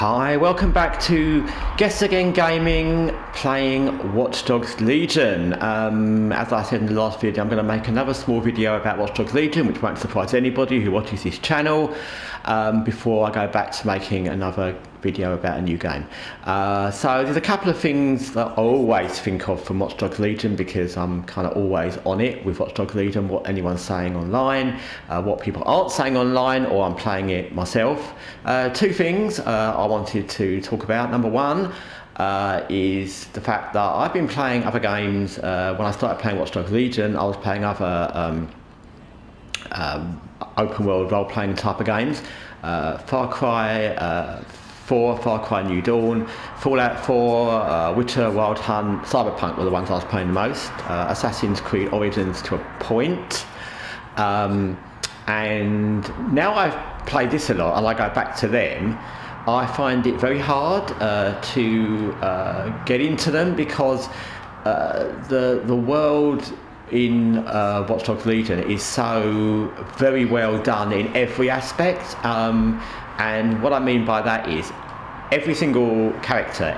Hi, welcome back to Guessagaingaming playing Watch Dogs Legion. As I said in the last video, I'm going to make another small video about Watch Dogs Legion, which won't surprise anybody who watches this channel, before I go back to making another video about a new game. So there's a couple of things that I always think of from Watch Dogs Legion, because I'm kind of always on it with Watch Dogs Legion, what anyone's saying online, what people aren't saying online, or I'm playing it myself. Two things I wanted to talk about. Number one is the fact that I've been playing other games. When I started playing Watch Dogs Legion, I was playing other open world role-playing type of games. Far Cry 4, Far Cry New Dawn, Fallout 4, Witcher, Wild Hunt, Cyberpunk were the ones I was playing the most. Assassin's Creed Origins to a point. And now I've played this a lot and I go back to them, I find it very hard to get into them, because the world in Watch Dogs Legion is so very well done in every aspect. And what I mean by that is every single character,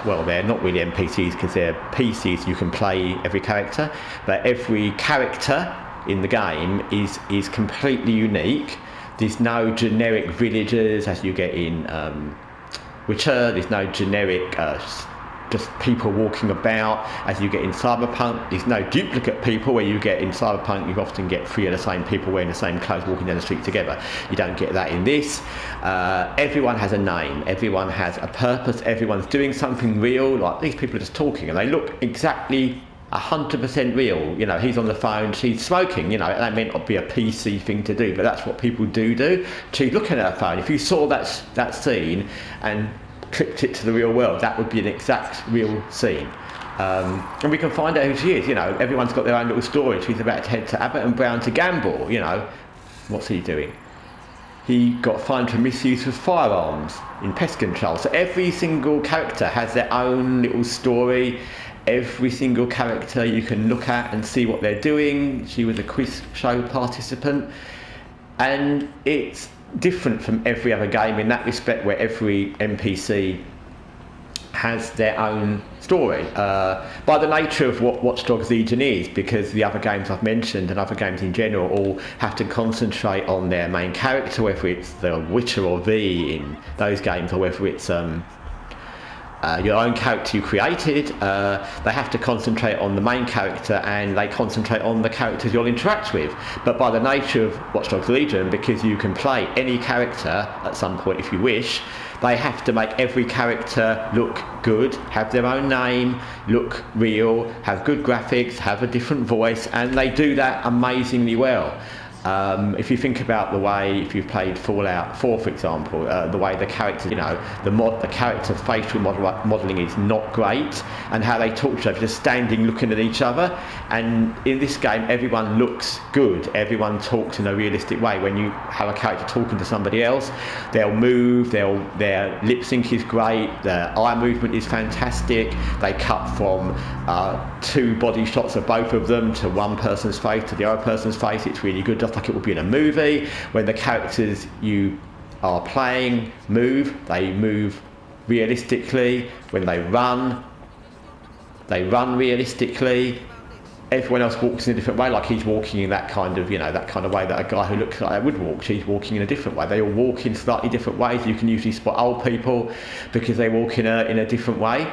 well, they're not really NPCs because they're PCs, you can play every character, but every character in the game is completely unique. There's no generic villagers as you get in Witcher. There's no generic just people walking about as you get in Cyberpunk. There's no duplicate people where you get in Cyberpunk. You often get three of the same people wearing the same clothes walking down the street together. You don't get that in this. Everyone has a name, everyone has a purpose, everyone's doing something real. Like, these people are just talking and they look exactly 100% real. You know, he's on the phone, she's smoking. You know, that may not be a PC thing to do, but that's what people do. She's looking at her phone. If you saw that scene and clipped it to the real world, that would be an exact real scene. And we can find out who she is. You know, everyone's got their own little story. She's about to head to Abbott and Brown to gamble. You know, what's he doing? He got fined for misuse of firearms in pest control. So every single character has their own little story. Every single character you can look at and see what they're doing. She was a quiz show participant, and it's different from every other game in that respect, where every NPC has their own story, by the nature of what Watch Dogs Legion is, because the other games I've mentioned and other games in general all have to concentrate on their main character, whether it's the Witcher or V in those games, or whether it's your own character you created. They have to concentrate on the main character, and they concentrate on the characters you'll interact with. But by the nature of Watch Dogs Legion, because you can play any character at some point if you wish, they have to make every character look good, have their own name, look real, have good graphics, have a different voice, and they do that amazingly well. If you think about the way, if you've played Fallout 4, for example, the way the characters, you know, the character facial modelling is not great, and how they talk to each other, just standing looking at each other. And in this game, everyone looks good. Everyone talks in a realistic way. When you have a character talking to somebody else, they'll move, their lip sync is great, their eye movement is fantastic. They cut from two body shots of both of them to one person's face to the other person's face. It's really good, just like it would be in a movie. When the characters you are playing move, they move realistically. When they run realistically. Everyone else walks in a different way, like he's walking in that kind of, you know, that kind of way that a guy who looks like that would walk. She's walking in a different way. They all walk in slightly different ways. You can usually spot old people because they walk in a different way.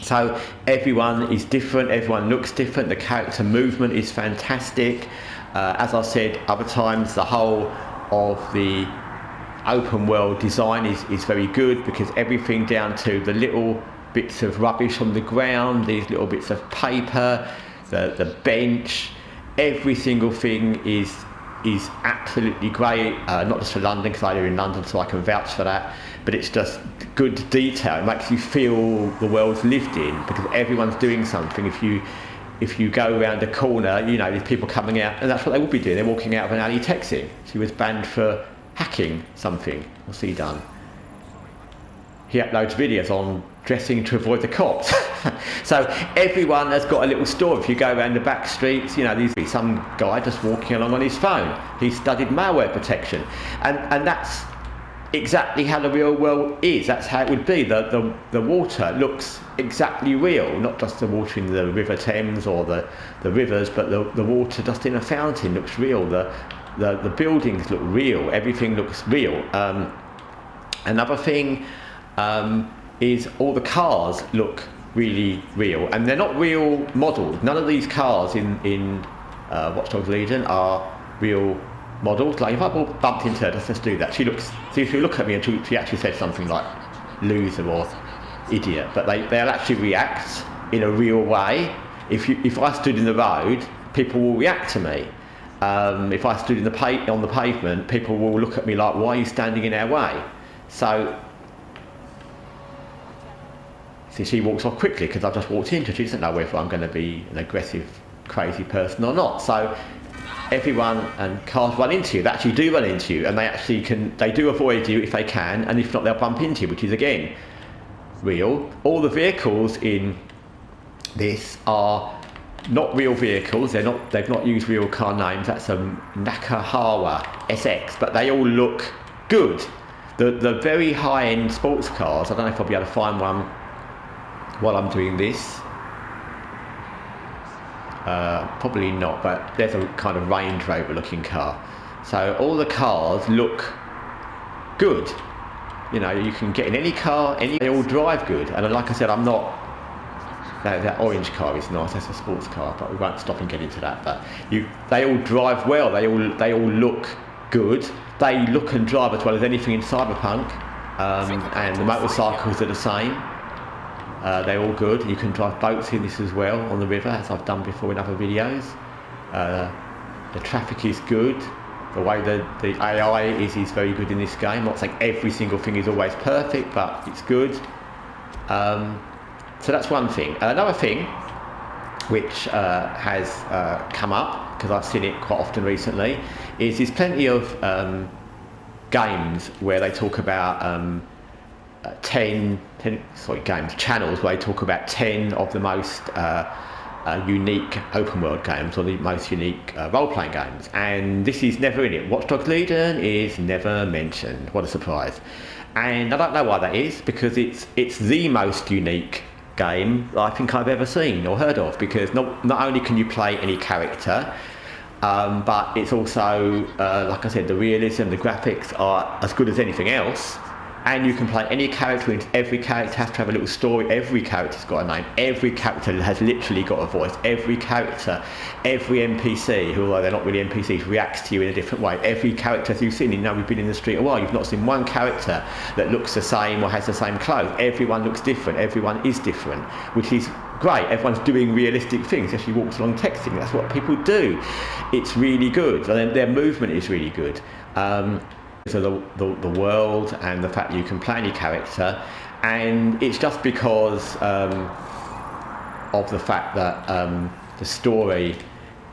So everyone is different, everyone looks different, the character movement is fantastic. As I said other times, the whole of the open world design is very good, because everything down to the little bits of rubbish on the ground, these little bits of paper, the bench, every single thing is absolutely great. Not just for London, because I live in London, so I can vouch for that, but it's just good detail. It makes you feel the world's lived in, because everyone's doing something. If you go around a corner, you know, there's people coming out, and that's what they would be doing. They're walking out of an alley texting. She was banned for hacking something. What's he done? He uploads videos on dressing to avoid the cops. So everyone has got a little story. If you go around the back streets, you know, there's some guy just walking along on his phone. He studied malware protection, and that's exactly how the real world is. That's how it would be. The water looks exactly real, not just the water in the River Thames or the rivers, but the water just in a fountain looks real. The buildings look real. Everything looks real. Another thing is all the cars look really real, and they're not real models. None of these cars in Watch Dogs Legion are real models. Like if I bumped into her, let's do that. She'll look at me and she actually said something like loser or idiot, but they'll actually react in a real way. If I stood in the road, people will react to me. If I stood on the pavement, people will look at me like, why are you standing in our way? So see, she walks off quickly because I've just walked into her. She doesn't know whether I'm going to be an aggressive, crazy person or not. So everyone and cars run into you. They actually do run into you, and they do avoid you if they can, and if not, they'll bump into you, which is again real. All the vehicles in this are not real vehicles. They've not used real car names. That's a Nakahara SX, but they all look good. The very high-end sports cars, I don't know if I'll be able to find one while I'm doing this. Probably not, but there's a kind of Range Rover looking car. So all the cars look good. You know, you can get in any car, they all drive good. And like I said, that orange car is nice, that's a sports car, but we won't stop and get into that. But they all drive well, they all look good. They look and drive as well as anything in Cyberpunk, and the motorcycles are the same. They're all good. You can drive boats in this as well on the river, as I've done before in other videos. The traffic is good. The way the AI is very good in this game. I'm not saying every single thing is always perfect, but it's good. So that's one thing. Another thing which has come up, because I've seen it quite often recently, is there's plenty of games where they talk about channels where they talk about 10 of the most unique open world games, or the most unique role-playing games, and this is never in it. Watch Dogs Legion is never mentioned. What a surprise. And I don't know why that is, because it's the most unique game I think I've ever seen or heard of, because not only can you play any character, but it's also, like I said, the realism, the graphics are as good as anything else. And you can play any character, and every character has to have a little story. Every character's got a name. Every character has literally got a voice. Every character, every NPC, who, although they're not really NPCs, reacts to you in a different way. Every character you've seen, you know, we've been in the street a while, you've not seen one character that looks the same or has the same clothes. Everyone looks different. Everyone is different, which is great. Everyone's doing realistic things. Actually walks along texting. That's what people do. It's really good. And their movement is really good. So the world and the fact that you can play any character, and it's just because of the fact that the story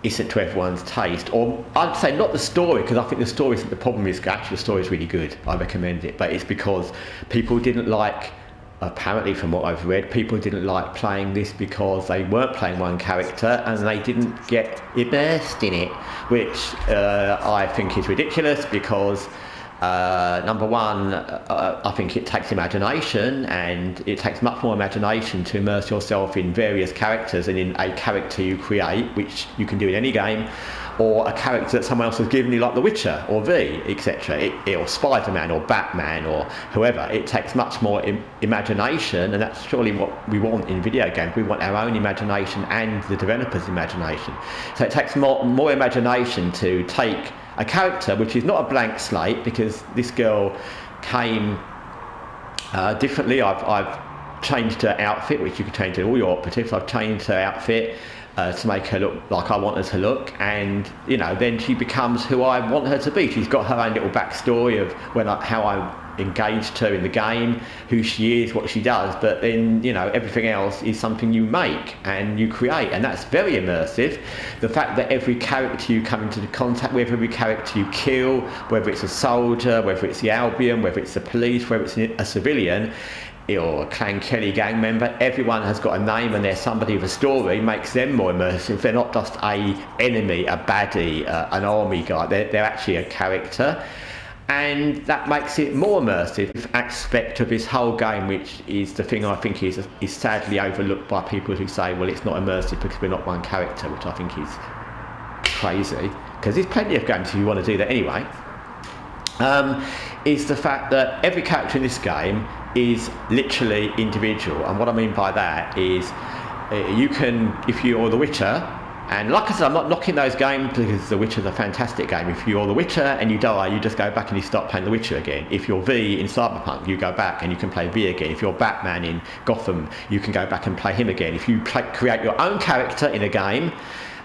isn't to everyone's taste, or I'd say not the story, because I think the story isn't the problem. Is actually the story is really good. I recommend it, but it's because people didn't like. Apparently, from what I've read, people didn't like playing this because they weren't playing one character and they didn't get immersed in it, which I think is ridiculous, because number one, I think it takes imagination, and it takes much more imagination to immerse yourself in various characters and in a character you create, which you can do in any game, or a character that someone else has given you, like The Witcher or V, etc., or Spider-Man or Batman or whoever. It takes much more imagination, and that's surely what we want in video games. We want our own imagination and the developer's imagination. So it takes more imagination to take a character which is not a blank slate, because this girl came differently. I've changed her outfit, which you can change in all your operatives. I've changed her outfit to make her look like I want her to look, and you know, then she becomes who I want her to be. She's got her own little backstory of how I engaged her in the game, who she is, what she does, but then, you know, everything else is something you make and you create, and that's very immersive. The fact that every character you come into contact with, every character you kill, whether it's a soldier, whether it's the Albion, whether it's the police, whether it's a civilian or a Clan Kelly gang member, everyone has got a name and they're somebody with a story, makes them more immersive. They're not just a enemy, a baddie, an army guy, they're actually a character. and that makes it more immersive aspect of this whole game, which is the thing I think is sadly overlooked by people who say, well, it's not immersive because we're not one character, which I think is crazy, because there's plenty of games if you want to do that anyway. Is the fact that every character in this game is literally individual, and what I mean by that is you can, if you're The Witcher, and like I said, I'm not knocking those games because The Witcher's a fantastic game. If you're The Witcher and you die, you just go back and you start playing The Witcher again. If you're V in Cyberpunk, you go back and you can play V again. If you're Batman in Gotham, you can go back and play him again. If you create your own character in a game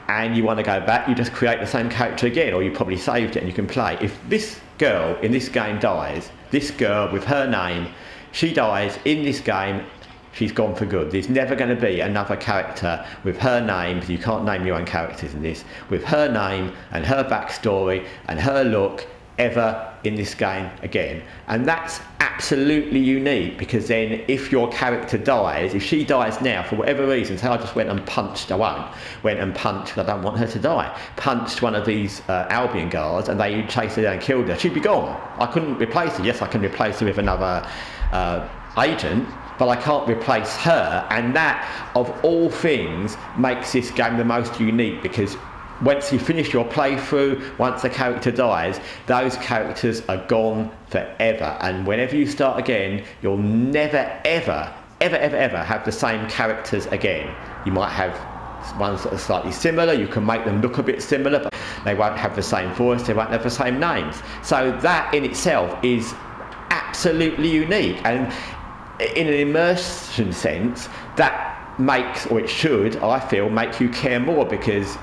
and you want to go back, you just create the same character again, or you probably saved it and you can play. If this girl in this game dies, this girl with her name, she dies in this game, she's gone for good. There's never going to be another character with her name, because you can't name your own characters in this, with her name and her backstory and her look ever in this game again. And that's absolutely unique, because then if your character dies, if she dies now for whatever reason, say I just went and punched, I don't want her to die, punched one of these Albion guards and they chased her down and killed her, she'd be gone. I couldn't replace her. Yes, I can replace her with another agent, but I can't replace her, and that, of all things, makes this game the most unique, because once you finish your playthrough, once a character dies, those characters are gone forever, and whenever you start again, you'll never ever have the same characters again. You might have ones that are slightly similar, you can make them look a bit similar, but they won't have the same voice, they won't have the same names. So that in itself is absolutely unique, and in an immersion sense, that makes, or it should, I feel, make you care more, because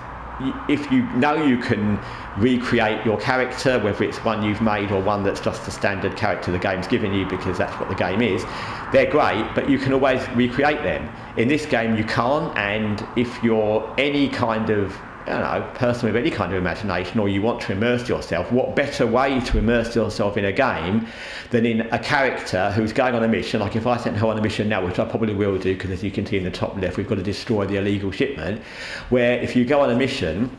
if you know you can recreate your character, whether it's one you've made or one that's just the standard character the game's given you because that's what the game is, they're great, but you can always recreate them. In this game you can't, and if you're any kind of person with any kind of imagination, or you want to immerse yourself, what better way to immerse yourself in a game than in a character who's going on a mission? Like if I sent her on a mission now, which I probably will do, because as you can see in the top left, we've got to destroy the illegal shipment, where if you go on a mission,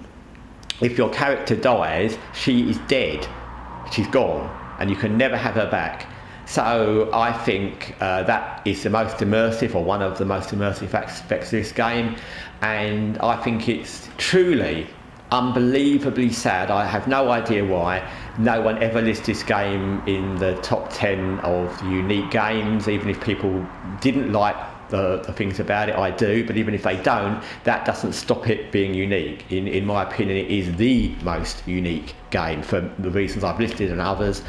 if your character dies, she is dead, she's gone, and you can never have her back. So I think that is the most immersive, or one of the most immersive aspects of this game, and I think it's truly unbelievably sad. I have no idea why no one ever lists this game in the top 10 of unique games, even if people didn't like the things about it. I do, but even if they don't, that doesn't stop it being unique. In my opinion, it is the most unique game for the reasons I've listed and others.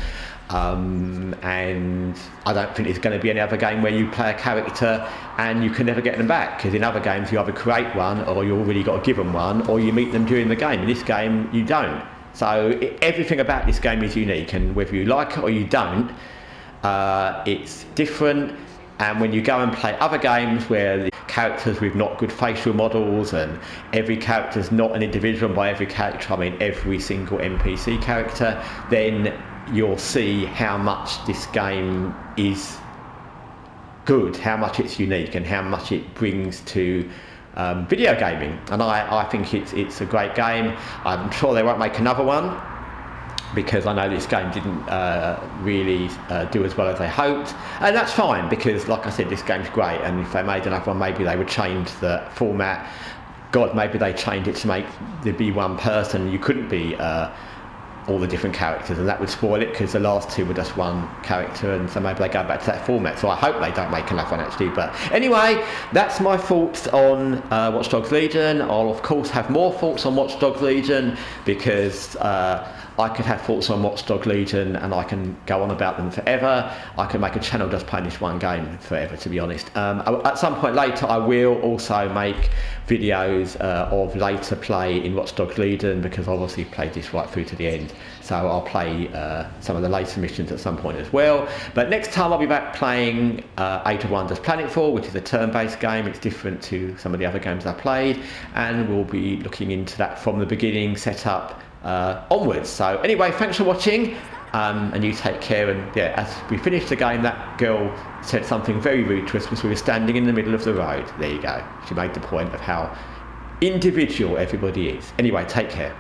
And I don't think there's going to be any other game where you play a character and you can never get them back, because in other games you either create one, or you already got to give them one, or you meet them during the game. In this game you don't. So everything about this game is unique, and whether you like it or you don't, it's different. And when you go and play other games where the characters with not good facial models, and every character's not an individual, by every character I mean every single NPC character, then you'll see how much this game is good, how much it's unique, and how much it brings to video gaming. And I think it's a great game. I'm sure they won't make another one, because I know this game didn't really do as well as they hoped, and that's fine, because like I said, this game's great, and if they made another one, maybe they would change the format. God, maybe they changed it to make there be one person, you couldn't be all the different characters, and that would spoil it, because the last two were just one character, and so maybe they go back to that format. So I hope they don't make another one, actually. But anyway, that's my thoughts on Watch Dogs Legion. I'll of course have more thoughts on Watch Dogs Legion, because I could have thoughts on Watch Dogs Legion and I can go on about them forever. I can make a channel just playing this one game forever, to be honest. At some point later I will also make videos of later play in Watch Dogs Legion, because I've obviously played this right through to the end. So I'll play some of the later missions at some point as well. But next time I'll be back playing Age of Wonders Planetfall, which is a turn-based game. It's different to some of the other games I played, and we'll be looking into that from the beginning, set up onwards. So anyway, thanks for watching, and you take care. And yeah, as we finished the game, that girl said something very rude to us because we were standing in the middle of the road. There you go. She made the point of how individual everybody is. Anyway, take care.